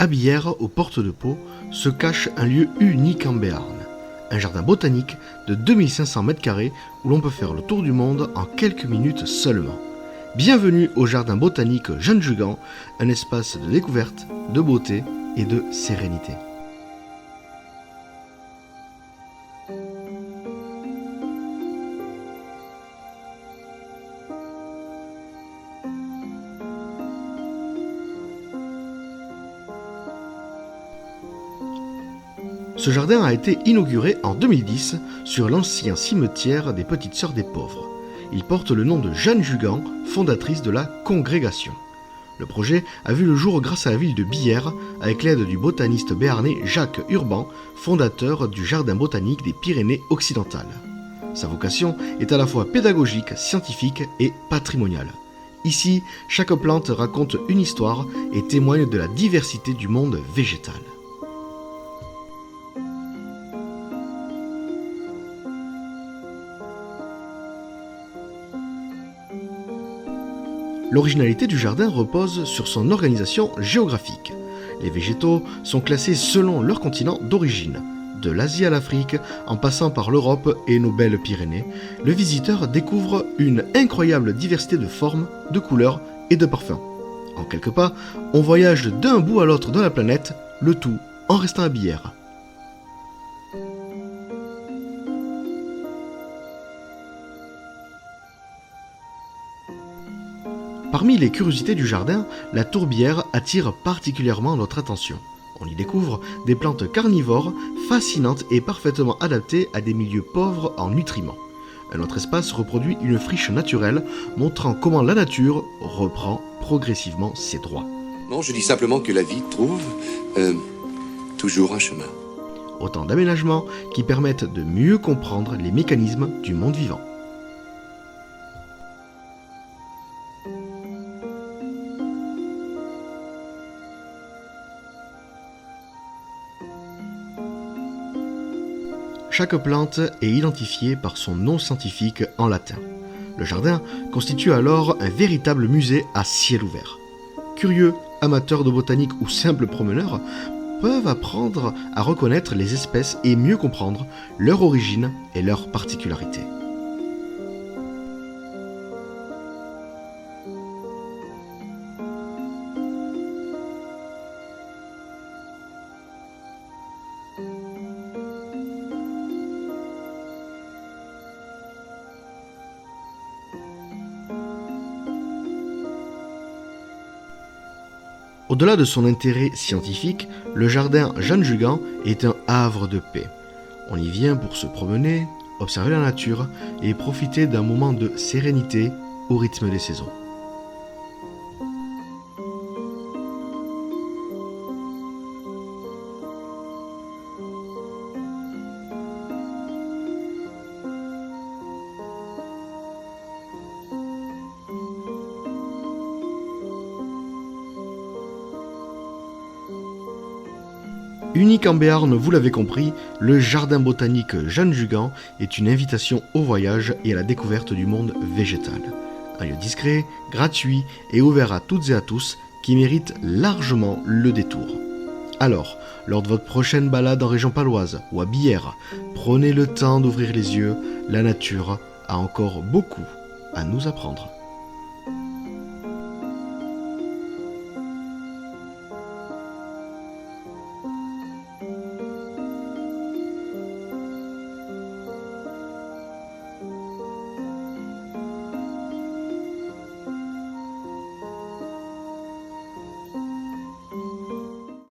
À Billère, aux portes de Pau, se cache un lieu unique en Béarn. Un jardin botanique de 2500 m² où l'on peut faire le tour du monde en quelques minutes seulement. Bienvenue au jardin botanique Jeanne Jugan, un espace de découverte, de beauté et de sérénité. Ce jardin a été inauguré en 2010 sur l'ancien cimetière des Petites Sœurs des Pauvres. Il porte le nom de Jeanne Jugan, fondatrice de la congrégation. Le projet a vu le jour grâce à la ville de Billère, avec l'aide du botaniste béarnais Jacques Urban, fondateur du jardin botanique des Pyrénées occidentales. Sa vocation est à la fois pédagogique, scientifique et patrimoniale. Ici, chaque plante raconte une histoire et témoigne de la diversité du monde végétal. L'originalité du jardin repose sur son organisation géographique. Les végétaux sont classés selon leur continent d'origine. De l'Asie à l'Afrique, en passant par l'Europe et nos belles Pyrénées, le visiteur découvre une incroyable diversité de formes, de couleurs et de parfums. En quelques pas, on voyage d'un bout à l'autre de la planète, le tout en restant à Billère. Parmi les curiosités du jardin, la tourbière attire particulièrement notre attention. On y découvre des plantes carnivores, fascinantes et parfaitement adaptées à des milieux pauvres en nutriments. Un autre espace reproduit une friche naturelle, montrant comment la nature reprend progressivement ses droits. Non, je dis simplement que la vie trouve toujours un chemin. Autant d'aménagements qui permettent de mieux comprendre les mécanismes du monde vivant. Chaque plante est identifiée par son nom scientifique en latin. Le jardin constitue alors un véritable musée à ciel ouvert. Curieux, amateurs de botanique ou simples promeneurs peuvent apprendre à reconnaître les espèces et mieux comprendre leur origine et leurs particularités. Au-delà de son intérêt scientifique, le jardin Jeanne Jugan est un havre de paix. On y vient pour se promener, observer la nature et profiter d'un moment de sérénité au rythme des saisons. Unique en Béarn, vous l'avez compris, le jardin botanique Jeanne Jugan est une invitation au voyage et à la découverte du monde végétal. Un lieu discret, gratuit et ouvert à toutes et à tous qui mérite largement le détour. Alors, lors de votre prochaine balade en région paloise ou à Billère, prenez le temps d'ouvrir les yeux, la nature a encore beaucoup à nous apprendre.